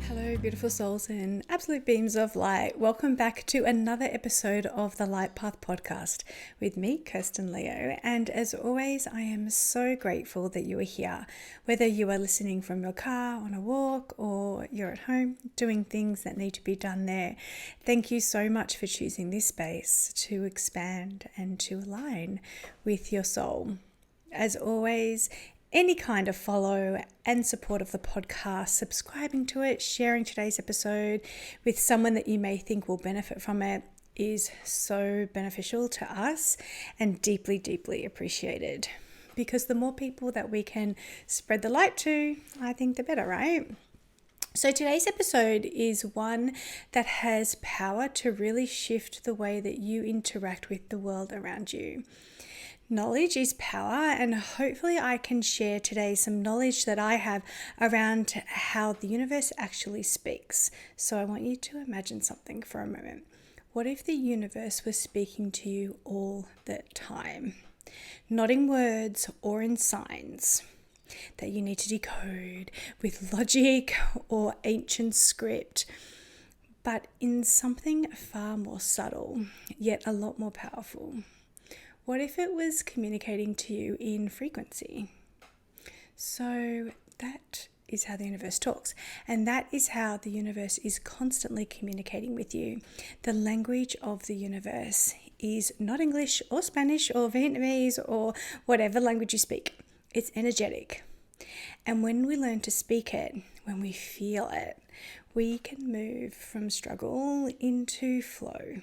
Hello, beautiful souls and absolute beams of light. Welcome back to another episode of the Light Path podcast with me, Kirsten Leo. And as always, I am so grateful that you are here. Whether you are listening from your car, on a walk, or you're at home doing things that need to be done there, thank you so much for choosing this space to expand and to align with your soul. As always, any kind of follow and support of the podcast, subscribing to it, sharing today's episode with someone that you may think will benefit from it is so beneficial to us and deeply, deeply appreciated. Because the more people that we can spread the light to, I think the better, right? So today's episode is one that has power to really shift the way that you interact with the world around you. Knowledge is power, and hopefully I can share today some knowledge that I have around how the universe actually speaks. So I want you to imagine something for a moment. What if the universe was speaking to you all the time? Not in words or in signs that you need to decode with logic or ancient script, but in something far more subtle, yet a lot more powerful. What if it was communicating to you in frequency? So that is how the universe talks. And that is how the universe is constantly communicating with you. The language of the universe is not English or Spanish or Vietnamese or whatever language you speak. It's energetic. And when we learn to speak it, when we feel it, we can move from struggle into flow.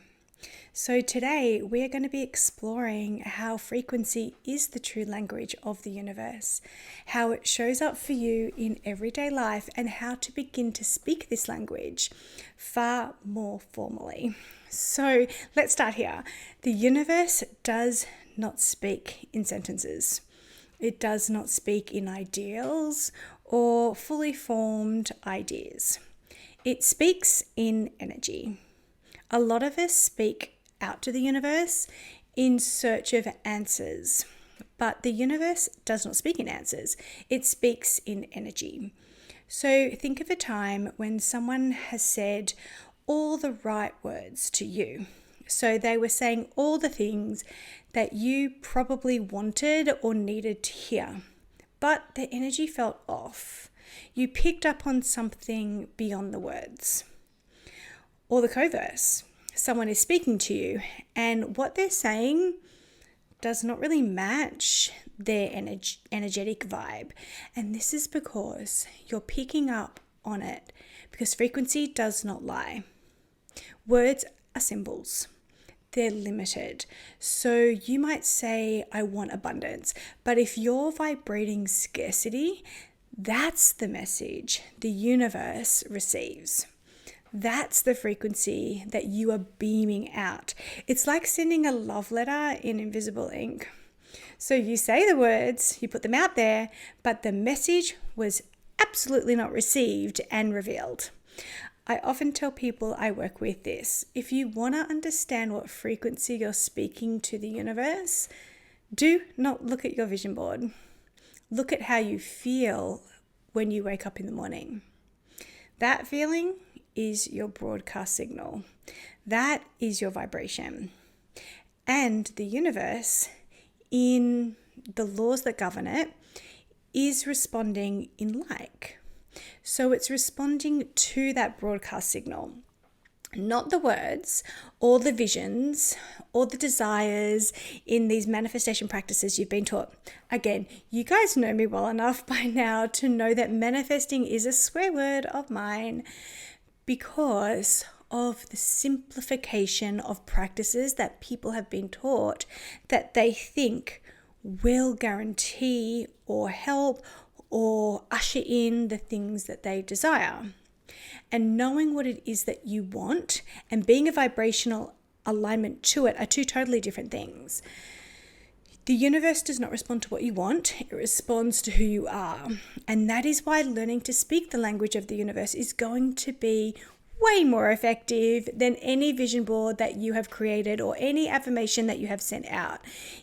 So today we are going to be exploring how frequency is the true language of the universe, how it shows up for you in everyday life, and how to begin to speak this language far more formally. So let's start here. The universe does not speak in sentences. It does not speak in ideals or fully formed ideas. It speaks in energy. A lot of us speak out to the universe in search of answers, but the universe does not speak in answers. It speaks in energy. So think of a time when someone has said all the right words to you. So they were saying all the things that you probably wanted or needed to hear, but the energy felt off. You picked up on something beyond the words. Or the converse. Someone is speaking to you and what they're saying does not really match their energetic vibe. And this is because you're picking up on it, because frequency does not lie. Words are symbols. They're limited. So you might say, I want abundance. But if you're vibrating scarcity, that's the message the universe receives. That's the frequency that you are beaming out. It's like sending a love letter in invisible ink. So you say the words, you put them out there, but the message was absolutely not received and revealed. I often tell people I work with this. If you want to understand what frequency you're speaking to the universe, do not look at your vision board. Look at how you feel when you wake up in the morning. That feeling is your broadcast signal. That is your vibration. And the universe, in the laws that govern it, is responding in like. So it's responding to that broadcast signal, not the words or the visions or the desires in these manifestation practices you've been taught. Again, you guys know me well enough by now to know that manifesting is a swear word of mine, because of the simplification of practices that people have been taught that they think will guarantee or help or usher in the things that they desire. And knowing what it is that you want and being a vibrational alignment to it are two totally different things. The universe does not respond to what you want, it responds to who you are. And that is why learning to speak the language of the universe is going to be way more effective than any vision board that you have created or any affirmation that you have sent out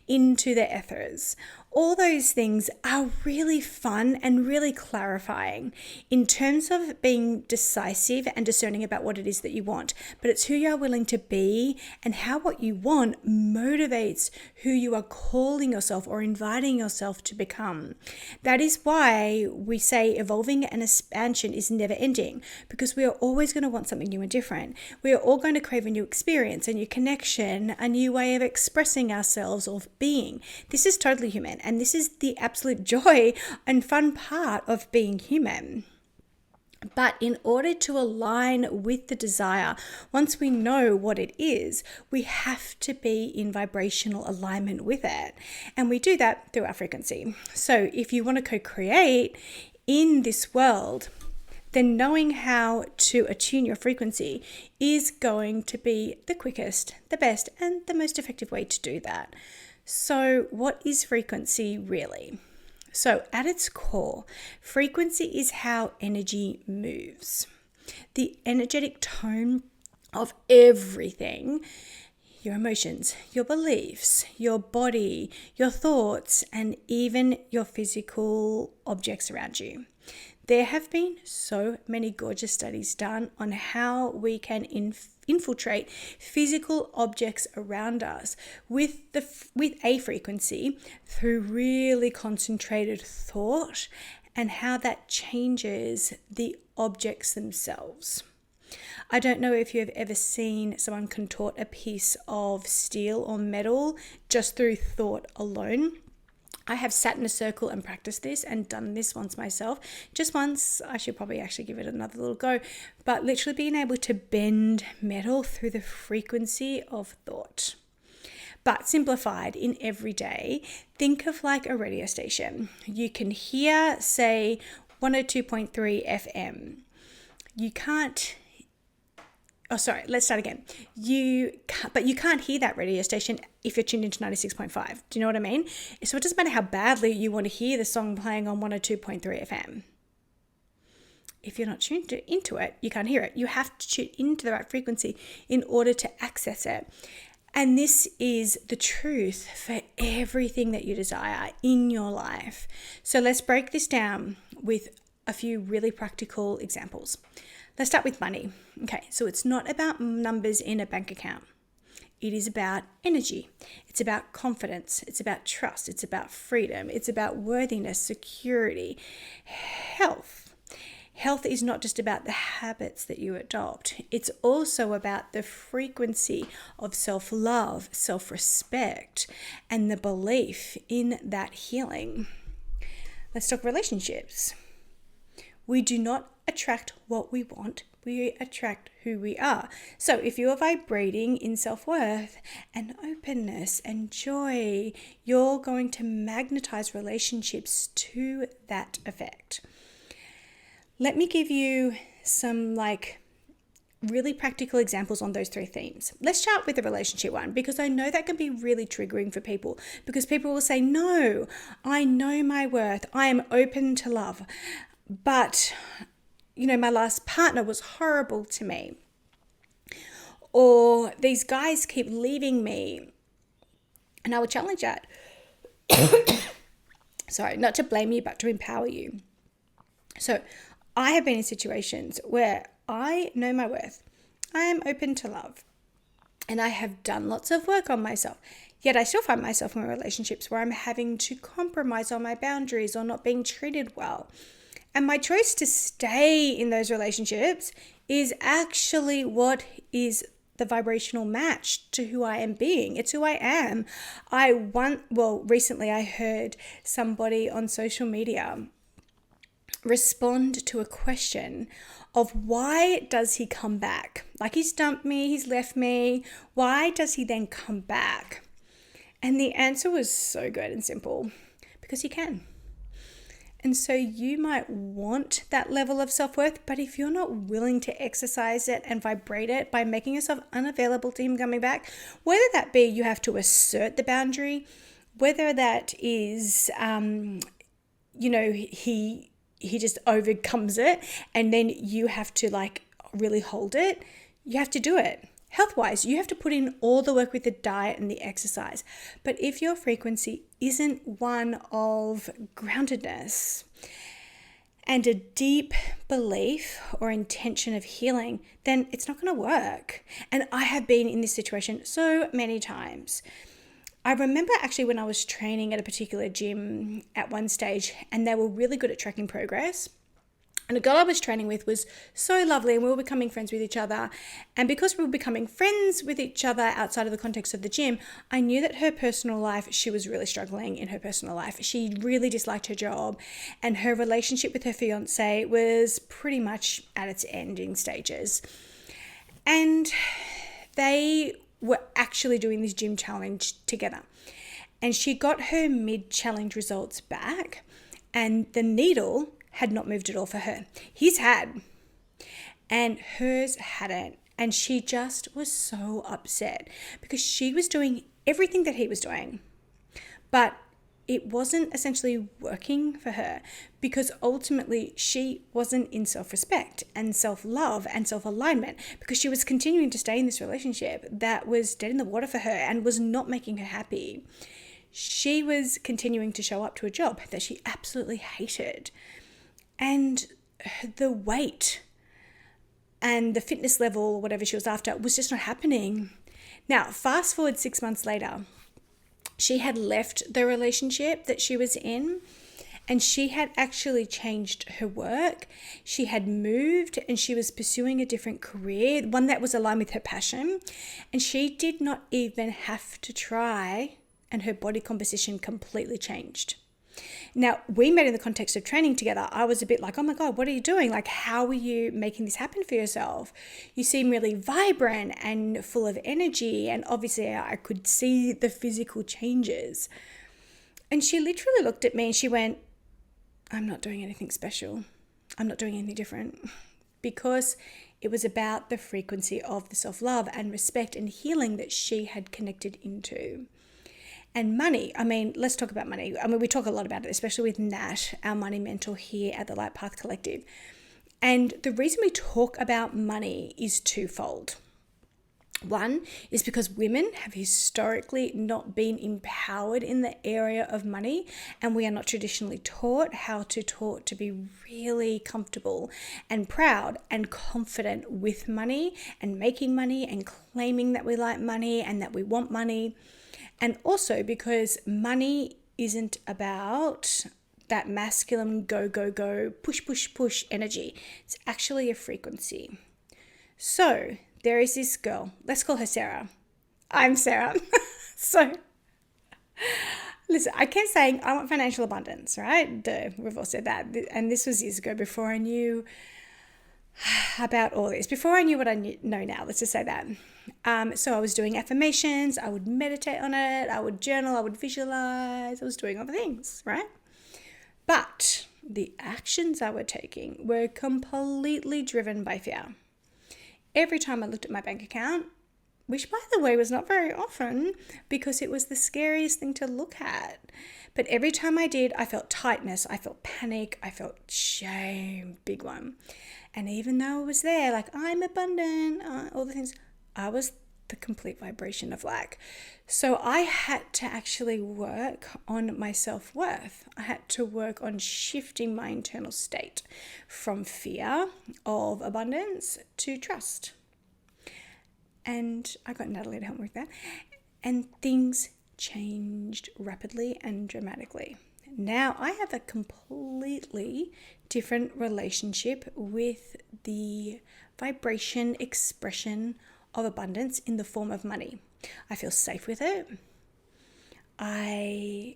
into the ethers All those things are really fun and really clarifying in terms of being decisive and discerning about what it is that you want. But it's who you are willing to be and how what you want motivates who you are calling yourself or inviting yourself to become. That is why we say evolving and expansion is never ending, because we are always going to want something new and different. We are all going to crave a new experience, a new connection, a new way of expressing ourselves or being. This is totally human, and this is the absolute joy and fun part of being human. But in order to align with the desire, once we know what it is, we have to be in vibrational alignment with it. And we do that through our frequency. So if you want to co-create in this world, then knowing how to attune your frequency is going to be the quickest, the best, and the most effective way to do that. So what is frequency really? So at its core, frequency is how energy moves. The energetic tone of everything, your emotions, your beliefs, your body, your thoughts, and even your physical objects around you. There have been so many gorgeous studies done on how we can infiltrate physical objects around us with a frequency through really concentrated thought, and how that changes the objects themselves. I don't know if you have ever seen someone contort a piece of steel or metal just through thought alone. I have sat in a circle and practiced this and done this once myself. Just once. I should probably actually give it another little go. But literally being able to bend metal through the frequency of thought. But simplified in everyday, think of like a radio station. You can hear, say, 102.3 FM. You can't... Oh, sorry, let's start again. But you can't hear that radio station if you're tuned into 96.5. Do you know what I mean? So it doesn't matter how badly you want to hear the song playing on 102.3 FM. If you're not tuned into it, you can't hear it. You have to tune into the right frequency in order to access it. And this is the truth for everything that you desire in your life. So let's break this down with a few really practical examples. Let's start with money. Okay, so it's not about numbers in a bank account. It is about energy. It's about confidence. It's about trust. It's about freedom. It's about worthiness, security, health. Health is not just about the habits that you adopt. It's also about the frequency of self-love, self-respect, and the belief in that healing. Let's talk relationships. We do not attract what we want, we attract who we are. So if you are vibrating in self-worth and openness and joy, you're going to magnetize relationships to that effect. Let me give you some really practical examples on those three themes. Let's start with the relationship one, because I know that can be really triggering for people, because people will say, no, I know my worth. I am open to love. But, my last partner was horrible to me. Or these guys keep leaving me. And I will challenge that. Sorry, not to blame you, but to empower you. So I have been in situations where I know my worth. I am open to love. And I have done lots of work on myself. Yet I still find myself in relationships where I'm having to compromise on my boundaries or not being treated well. And my choice to stay in those relationships is actually what is the vibrational match to who I am being. It's who I am. Recently I heard somebody on social media respond to a question of why does he come back? Like, he's dumped me, he's left me. Why does he then come back? And the answer was so good and simple. Because he can. And so you might want that level of self-worth, but if you're not willing to exercise it and vibrate it by making yourself unavailable to him coming back, whether that be you have to assert the boundary, whether that is, he just overcomes it and then you have to really hold it, you have to do it. Health-wise, you have to put in all the work with the diet and the exercise. But if your frequency isn't one of groundedness and a deep belief or intention of healing, then it's not going to work. And I have been in this situation so many times. I remember actually when I was training at a particular gym at one stage, and they were really good at tracking progress. And the girl I was training with was so lovely, and we were becoming friends with each other. And because we were becoming friends with each other outside of the context of the gym, I knew that her personal life, she was really struggling in her personal life. She really disliked her job, and her relationship with her fiance was pretty much at its ending stages. And they were actually doing this gym challenge together. And she got her mid-challenge results back, and the needle had not moved at all for her. His had, and hers hadn't. And she just was so upset because she was doing everything that he was doing, but it wasn't essentially working for her because ultimately she wasn't in self-respect and self-love and self-alignment, because she was continuing to stay in this relationship that was dead in the water for her and was not making her happy. She was continuing to show up to a job that she absolutely hated. And the weight and the fitness level, or whatever she was after, was just not happening. Now, fast forward 6 months later, she had left the relationship that she was in, and she had actually changed her work. She had moved and she was pursuing a different career, one that was aligned with her passion. And she did not even have to try, and her body composition completely changed. Now, we met in the context of training together. I was a bit like, oh my God, what are you doing? Like, how are you making this happen for yourself? You seem really vibrant and full of energy. And obviously I could see the physical changes. And she literally looked at me and she went, I'm not doing anything special. I'm not doing anything different. Because it was about the frequency of the self-love and respect and healing that she had connected into. And money, let's talk about money. We talk a lot about it, especially with Nat, our money mentor here at the Light Path Collective. And the reason we talk about money is twofold. One is because women have historically not been empowered in the area of money, and we are not traditionally taught how to be really comfortable and proud and confident with money and making money and claiming that we like money and that we want money. And also because money isn't about that masculine go, go, go, push, push, push energy. It's actually a frequency. So there is this girl, let's call her Sarah. I'm Sarah. So listen, I kept saying I want financial abundance, right? We've all said that. And this was years ago, before I knew about all this, before I knew what I know now, let's just say that. So I was doing affirmations, I would meditate on it, I would journal, I would visualize, I was doing other things, right? But the actions I were taking were completely driven by fear. Every time I looked at my bank account, which by the way was not very often because it was the scariest thing to look at, but every time I did, I felt tightness, I felt panic, I felt shame, big one. And even though I was there, like I'm abundant, all the things, I was the complete vibration of lack. So I had to actually work on my self-worth. I had to work on shifting my internal state from fear of abundance to trust. And I got Natalie to help me with that. And things changed rapidly and dramatically. Now I have a completely different relationship with the vibration expression of abundance in the form of money. I feel safe with it. I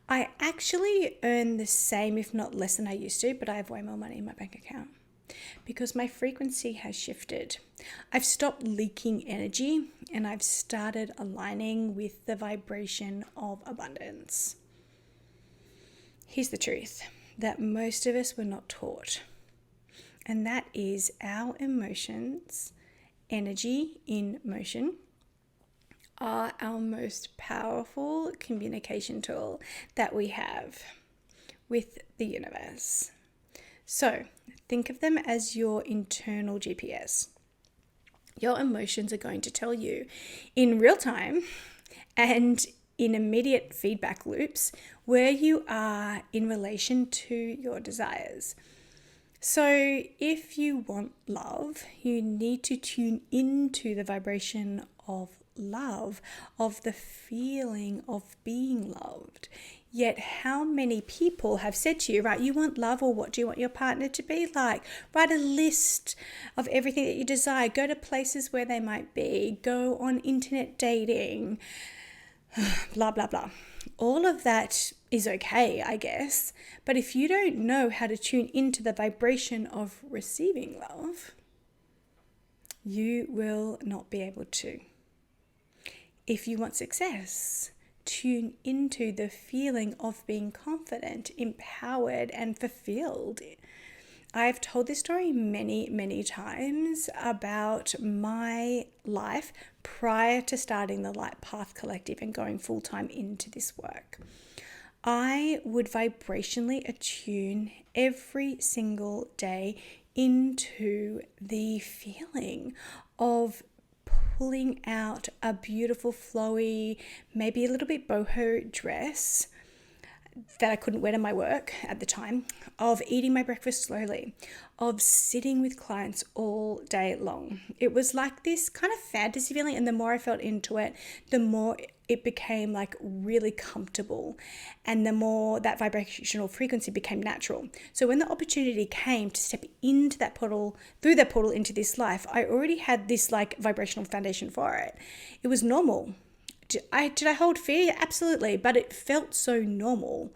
actually earn the same, if not less than I used to, but I have way more money in my bank account because my frequency has shifted. I've stopped leaking energy and I've started aligning with the vibration of abundance. Here's the truth that most of us were not taught. And that is our emotions, energy in motion, are our most powerful communication tool that we have with the universe. So think of them as your internal GPS. Your emotions are going to tell you in real time and in immediate feedback loops where you are in relation to your desires. So if you want love, you need to tune into the vibration of love, of the feeling of being loved. Yet how many people have said to you, right, you want love, or what do you want your partner to be like? Write a list of everything that you desire. Go to places where they might be. Go on internet dating. Blah, blah, blah. All of that is okay, I guess. But if you don't know how to tune into the vibration of receiving love, you will not be able to. If you want success, tune into the feeling of being confident, empowered, and fulfilled. I've told this story many, many times about my life prior to starting the Light Path Collective and going full-time into this work. I would vibrationally attune every single day into the feeling of pulling out a beautiful, flowy, maybe a little bit boho dress that I couldn't wear to my work at the time, of eating my breakfast slowly, of sitting with clients all day long. It was like this kind of fantasy feeling, and the more I felt into it, the more it became like really comfortable, and the more that vibrational frequency became natural. So when the opportunity came to step into that portal, through that portal into this life, I already had this like vibrational foundation for it. It was normal. Did I hold fear? Absolutely, but it felt so normal.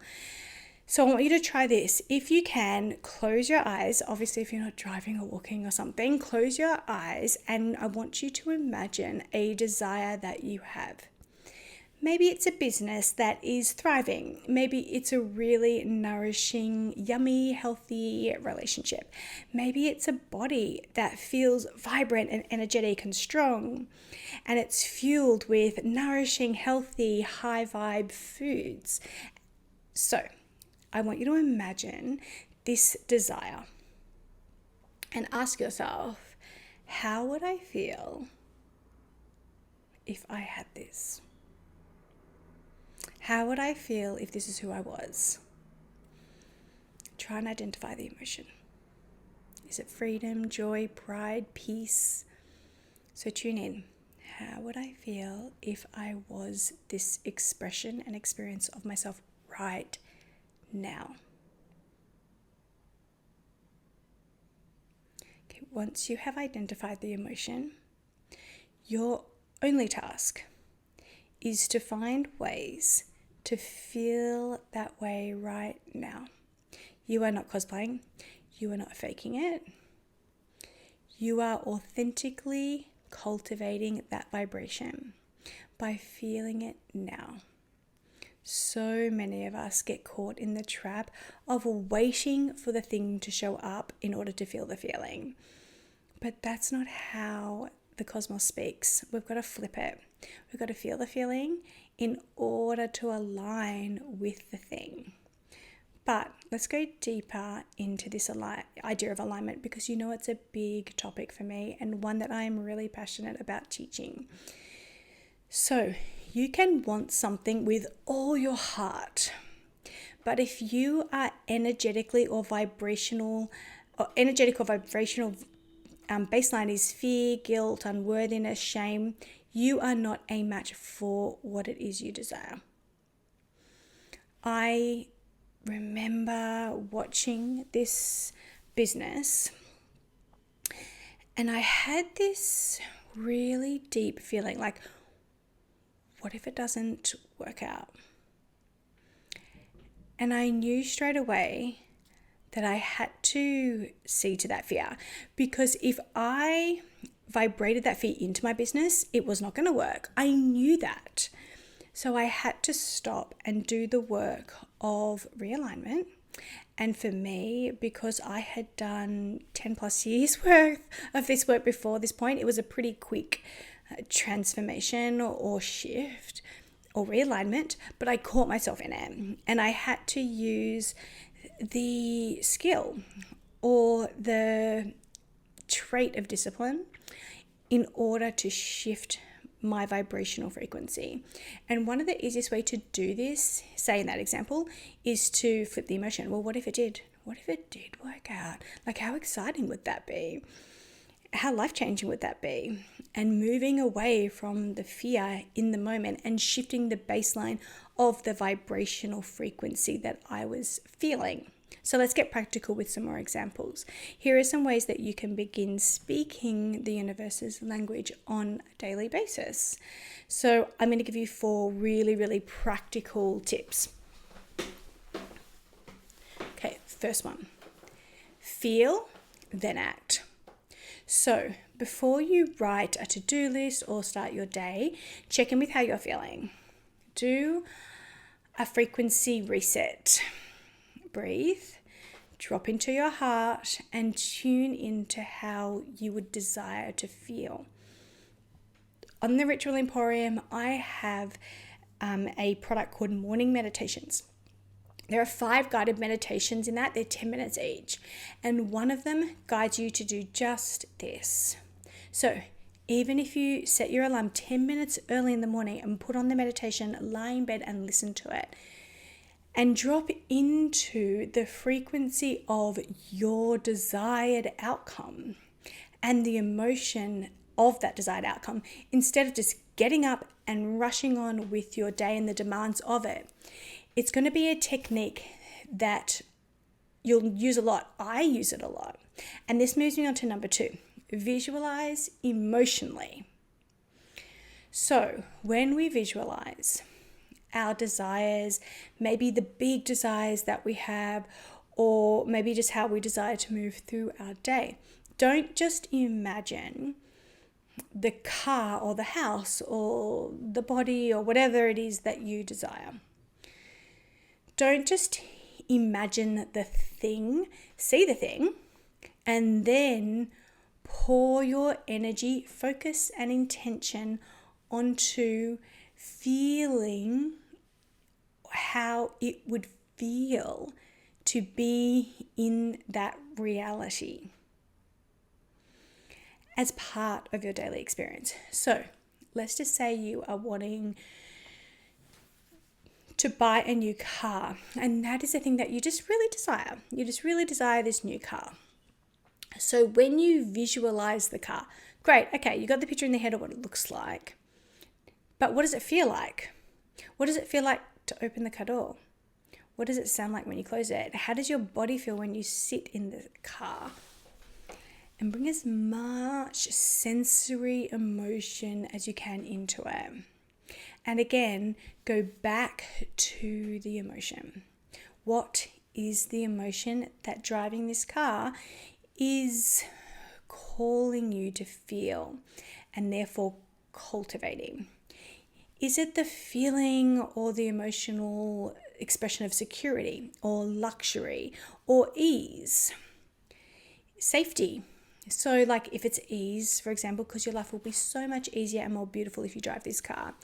So I want you to try this. If you can, close your eyes. Obviously, if you're not driving or walking or something, close your eyes, and I want you to imagine a desire that you have. Maybe it's a business that is thriving. Maybe it's a really nourishing, yummy, healthy relationship. Maybe it's a body that feels vibrant and energetic and strong, and it's fueled with nourishing, healthy, high vibe foods. So I want you to imagine this desire and ask yourself, how would I feel if I had this? How would I feel if this is who I was? Try and identify the emotion. Is it freedom, joy, pride, peace? So tune in. How would I feel if I was this expression and experience of myself right now? Okay, once you have identified the emotion, your only task is to find ways to feel that way right now. You are not cosplaying. You are not faking it. You are authentically cultivating that vibration by feeling it now. So many of us get caught in the trap of waiting for the thing to show up in order to feel the feeling. But that's not how the cosmos speaks. We've got to flip it. We've got to feel the feeling in order to align with the thing. But let's go deeper into this idea of alignment, because you know it's a big topic for me and one that I am really passionate about teaching. So you can want something with all your heart, but if you are energetic or vibrational baseline is fear, guilt, unworthiness, shame, you are not a match for what it is you desire. I remember watching this business, and I had this really deep feeling like, what if it doesn't work out? And I knew straight away that I had to see to that fear, because if I vibrated that fear into my business, it was not going to work. I knew that. So I had to stop and do the work of realignment. And for me, because I had done 10 plus years worth of this work before this point, it was a pretty quick transformation or shift or realignment, but I caught myself in it, and I had to use the skill or the trait of discipline in order to shift my vibrational frequency. And one of the easiest way to do this, say in that example, is to flip the emotion. Well, what if it did? What if it did work out? Like, how exciting would that be? How life-changing would that be? And moving away from the fear in the moment and shifting the baseline of the vibrational frequency that I was feeling. So let's get practical with some more examples. Here are some ways that you can begin speaking the universe's language on a daily basis. So I'm going to give you 4 really, really practical tips. Okay, first one. Feel, then act. So before you write a to-do list or start your day, check in with how you're feeling. Do a frequency reset. Breathe, drop into your heart, and tune into how you would desire to feel. On the Ritual Emporium, I have a product called Morning Meditations. There are 5 guided meditations in that. They're 10 minutes each. And one of them guides you to do just this. So even if you set your alarm 10 minutes early in the morning and put on the meditation, lie in bed and listen to it, and drop into the frequency of your desired outcome and the emotion of that desired outcome, instead of just getting up and rushing on with your day and the demands of it. It's going to be a technique that you'll use a lot. I use it a lot. And this moves me on to number 2, visualize emotionally. So when we visualize our desires, maybe the big desires that we have, or maybe just how we desire to move through our day, don't just imagine the car or the house or the body or whatever it is that you desire. Don't just imagine the thing, see the thing, and then pour your energy, focus, and intention onto feeling how it would feel to be in that reality as part of your daily experience. So let's just say you are wanting to buy a new car, and that is the thing that you just really desire. You just really desire this new car. So when you visualize the car, great, okay, you got the picture in the head of what it looks like, but what does it feel like? What does it feel like to open the car door? What does it sound like when you close it? How does your body feel when you sit in the car? And bring as much sensory emotion as you can into it. And again, go back to the emotion. What is the emotion that driving this car is calling you to feel and therefore cultivating? Is it the feeling or the emotional expression of security or luxury or ease? Safety. So like if it's ease, for example, because your life will be so much easier and more beautiful if you drive this car.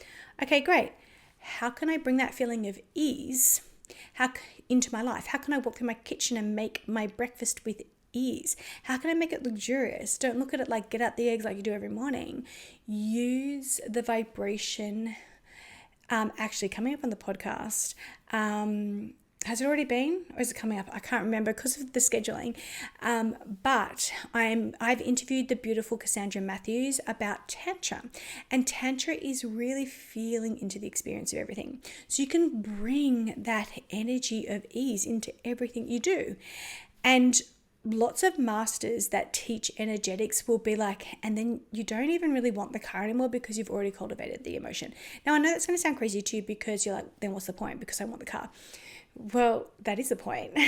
Okay, great. How can I bring that feeling of ease into my life? How can I walk through my kitchen and make my breakfast with ease? How can I make it luxurious? Don't look at it like get out the eggs like you do every morning. Use the vibration. Actually, coming up on the podcast, has it already been, or is it coming up? I can't remember because of the scheduling. But I've interviewed the beautiful Cassandra Matthews about Tantra, and Tantra is really feeling into the experience of everything. So you can bring that energy of ease into everything you do. And lots of masters that teach energetics will be like, and then you don't even really want the car anymore because you've already cultivated the emotion. Now, I know that's going to sound crazy to you because you're like, then what's the point? Because I want the car. Well, that is the point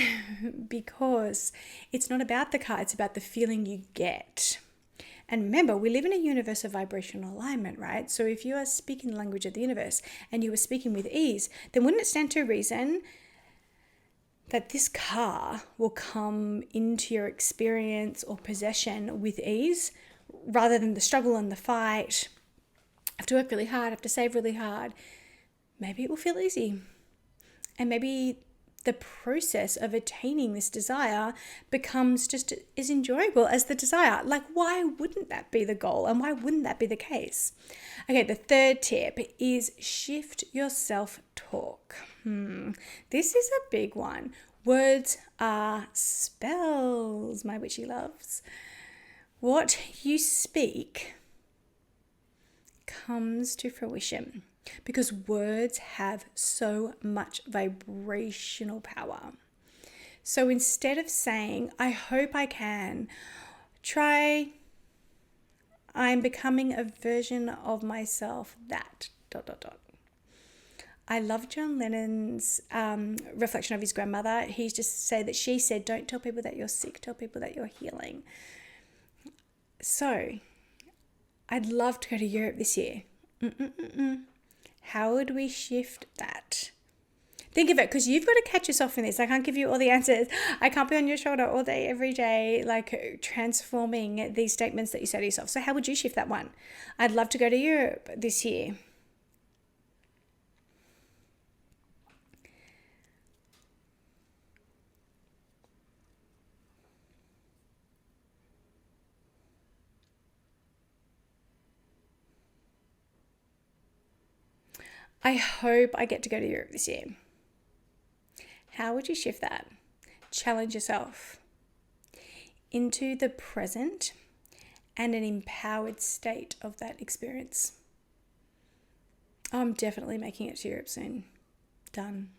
because it's not about the car. It's about the feeling you get. And remember, we live in a universe of vibrational alignment, right? So if you are speaking the language of the universe and you are speaking with ease, then wouldn't it stand to reason that this car will come into your experience or possession with ease rather than the struggle and the fight? I have to work really hard, I have to save really hard. Maybe it will feel easy. And maybe the process of attaining this desire becomes just as enjoyable as the desire. Like, why wouldn't that be the goal? And why wouldn't that be the case? Okay, the third tip is shift your self-talk. This is a big one. Words are spells, my witchy loves. What you speak comes to fruition, because words have so much vibrational power. So instead of saying, I hope I can, try, I'm becoming a version of myself that ... I love John Lennon's reflection of his grandmother. He used to say that she said, don't tell people that you're sick, tell people that you're healing. So I'd love to go to Europe this year. How would we shift that? Think of it, because you've got to catch yourself in this. I can't give you all the answers. I can't be on your shoulder all day, every day, like transforming these statements that you say to yourself. So how would you shift that one? I'd love to go to Europe this year. I hope I get to go to Europe this year. How would you shift that? Challenge yourself into the present and an empowered state of that experience. I'm definitely making it to Europe soon. Done.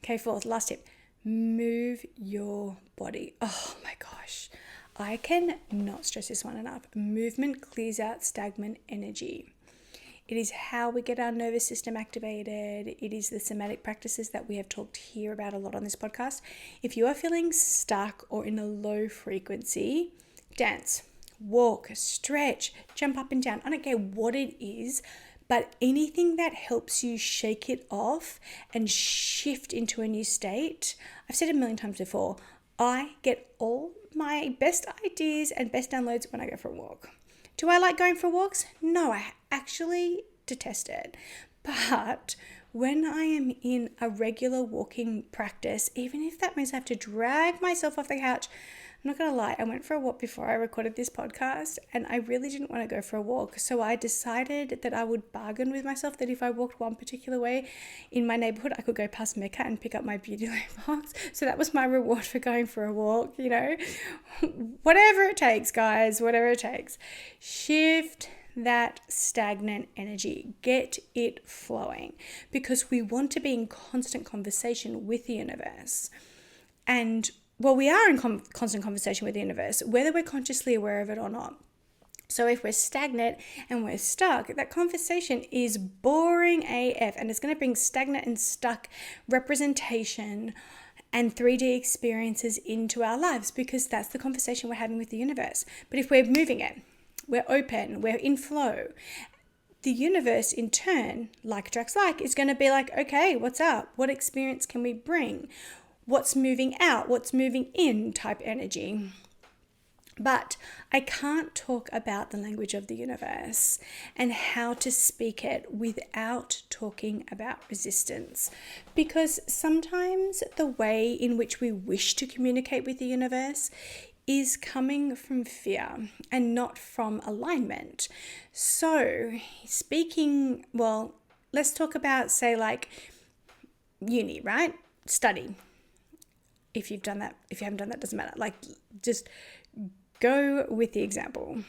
Okay, fourth, last tip. Move your body. Oh my gosh. I cannot stress this one enough. Movement clears out stagnant energy. It is how we get our nervous system activated. It is the somatic practices that we have talked here about a lot on this podcast. If you are feeling stuck or in a low frequency, dance, walk, stretch, jump up and down. I don't care what it is, but anything that helps you shake it off and shift into a new state. I've said it a million times before, I get all my best ideas and best downloads when I go for a walk. Do I like going for walks? No, I actually detest it. But when I am in a regular walking practice, even if that means I have to drag myself off the couch, I'm not going to lie, I went for a walk before I recorded this podcast and I really didn't want to go for a walk. So I decided that I would bargain with myself that if I walked one particular way in my neighborhood, I could go past Mecca and pick up my beauty lip box. So that was my reward for going for a walk, you know. Whatever it takes, guys, whatever it takes. Shift that stagnant energy. Get it flowing, because we want to be in constant conversation with the universe. And well, we are in constant conversation with the universe, whether we're consciously aware of it or not. So if we're stagnant and we're stuck, that conversation is boring AF, and it's going to bring stagnant and stuck representation and 3D experiences into our lives, because that's the conversation we're having with the universe. But if we're moving it, we're open, we're in flow, the universe in turn, like attracts like, is going to be like, okay, what's up? What experience can we bring? What's moving out, what's moving in type energy. But I can't talk about the language of the universe and how to speak it without talking about resistance. Because sometimes the way in which we wish to communicate with the universe is coming from fear and not from alignment. So speaking, well, let's talk about, say, like uni, right? Study. If you've done that, if you haven't done that, doesn't matter. Like, just go with the example.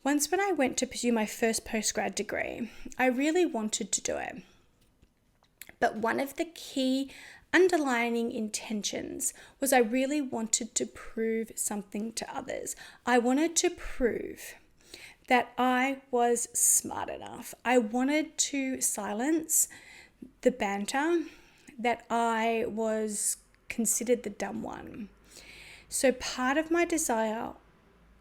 Once when I went to pursue my first postgrad degree, I really wanted to do it. But one of the key underlining intentions was I really wanted to prove something to others. I wanted to prove that I was smart enough. I wanted to silence the banter, that I was considered the dumb one. So part of my desire,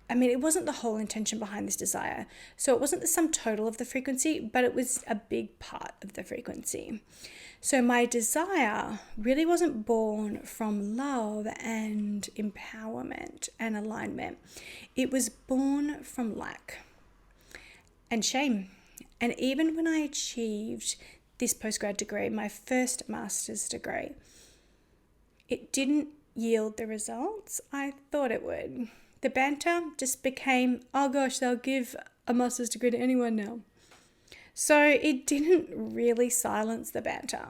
I mean, it wasn't the whole intention behind this desire. So it wasn't the sum total of the frequency, but it was a big part of the frequency. So my desire really wasn't born from love and empowerment and alignment. It was born from lack and shame And even when I achieved this postgrad degree, my first master's degree, it didn't yield the results I thought it would. The banter just became, oh gosh, they'll give a master's degree to anyone now. So it didn't really silence the banter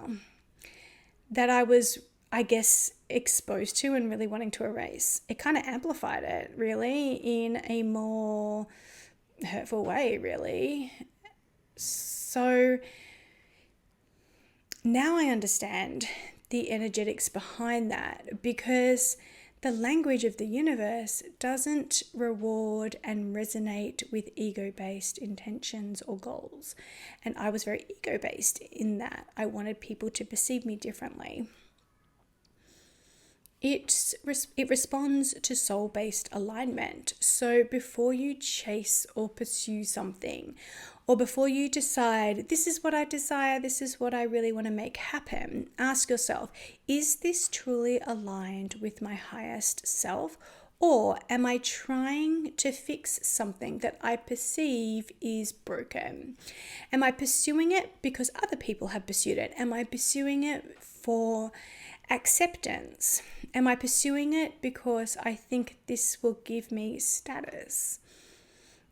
that I was, I guess, exposed to and really wanting to erase. It kind of amplified it, really, in a more hurtful way, really. So now I understand the energetics behind that, because the language of the universe doesn't reward and resonate with ego-based intentions or goals. And I was very ego-based in that. I wanted people to perceive me differently. It responds to soul-based alignment. So before you chase or pursue something, or before you decide, this is what I desire, this is what I really want to make happen, ask yourself, is this truly aligned with my highest self? Or am I trying to fix something that I perceive is broken? Am I pursuing it because other people have pursued it? Am I pursuing it for acceptance? Am I pursuing it because I think this will give me status?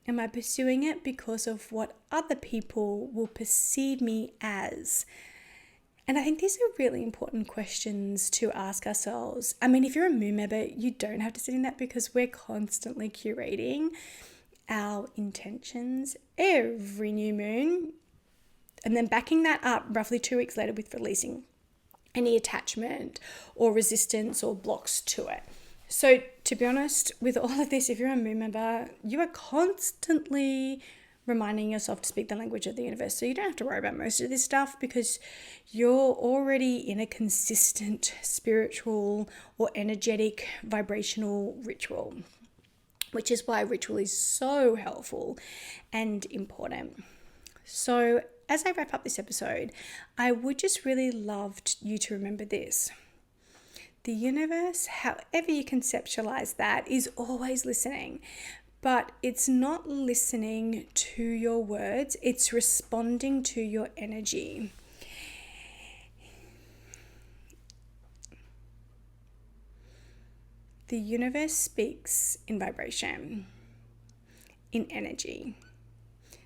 Am I pursuing it because of what other people will perceive me as? And I think these are really important questions to ask ourselves. I mean, if you're a Moon member, you don't have to sit in that, because we're constantly curating our intentions every new moon, and then backing that up roughly 2 weeks later with releasing any attachment or resistance or blocks to it. So to be honest, with all of this, if you're a Moon member, you are constantly reminding yourself to speak the language of the universe. So you don't have to worry about most of this stuff, because you're already in a consistent spiritual or energetic vibrational ritual, which is why ritual is so helpful and important. So as I wrap up this episode, I would just really love you to remember this. The universe, however you conceptualize that, is always listening, but it's not listening to your words, it's responding to your energy. The universe speaks in vibration, in energy.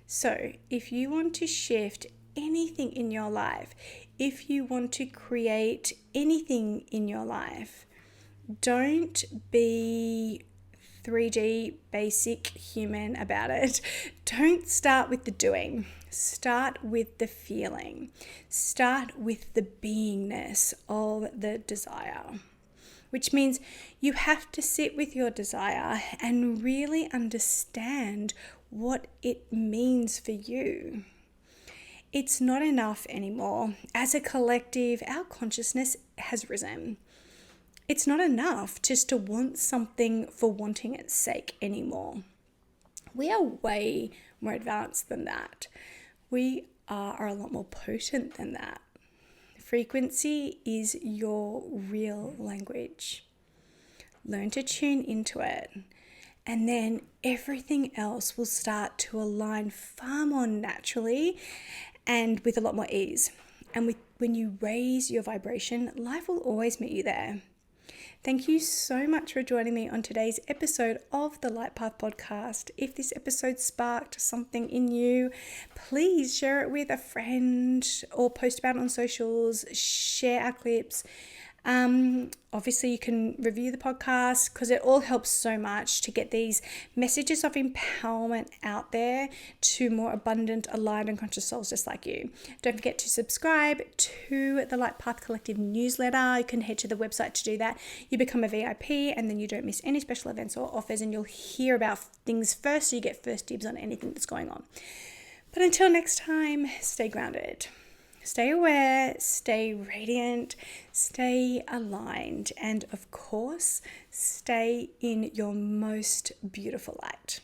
So if you want to shift anything in your life, if you want to create anything in your life, don't be 3D basic human about it. Don't start with the doing. Start with the feeling. Start with the beingness of the desire, which means you have to sit with your desire and really understand what it means for you. It's not enough anymore. As a collective, our consciousness has risen. It's not enough just to want something for wanting its sake anymore. We are way more advanced than that. We are a lot more potent than that. Frequency is your real language. Learn to tune into it, and then everything else will start to align far more naturally and with a lot more ease. And when you raise your vibration, life will always meet you there. Thank you so much for joining me on today's episode of the Light Path podcast. If this episode sparked something in you, please share it with a friend or post about it on socials, share our clips. Obviously you can review the podcast, because it all helps so much to get these messages of empowerment out there to more abundant, aligned and conscious souls just like you. Don't forget to subscribe to the Light Path Collective newsletter. You can head to the website to do that. You become a VIP, and then you don't miss any special events or offers, and you'll hear about things first, so you get first dibs on anything that's going on. But until next time, stay grounded. Stay aware, stay radiant, stay aligned, and of course, stay in your most beautiful light.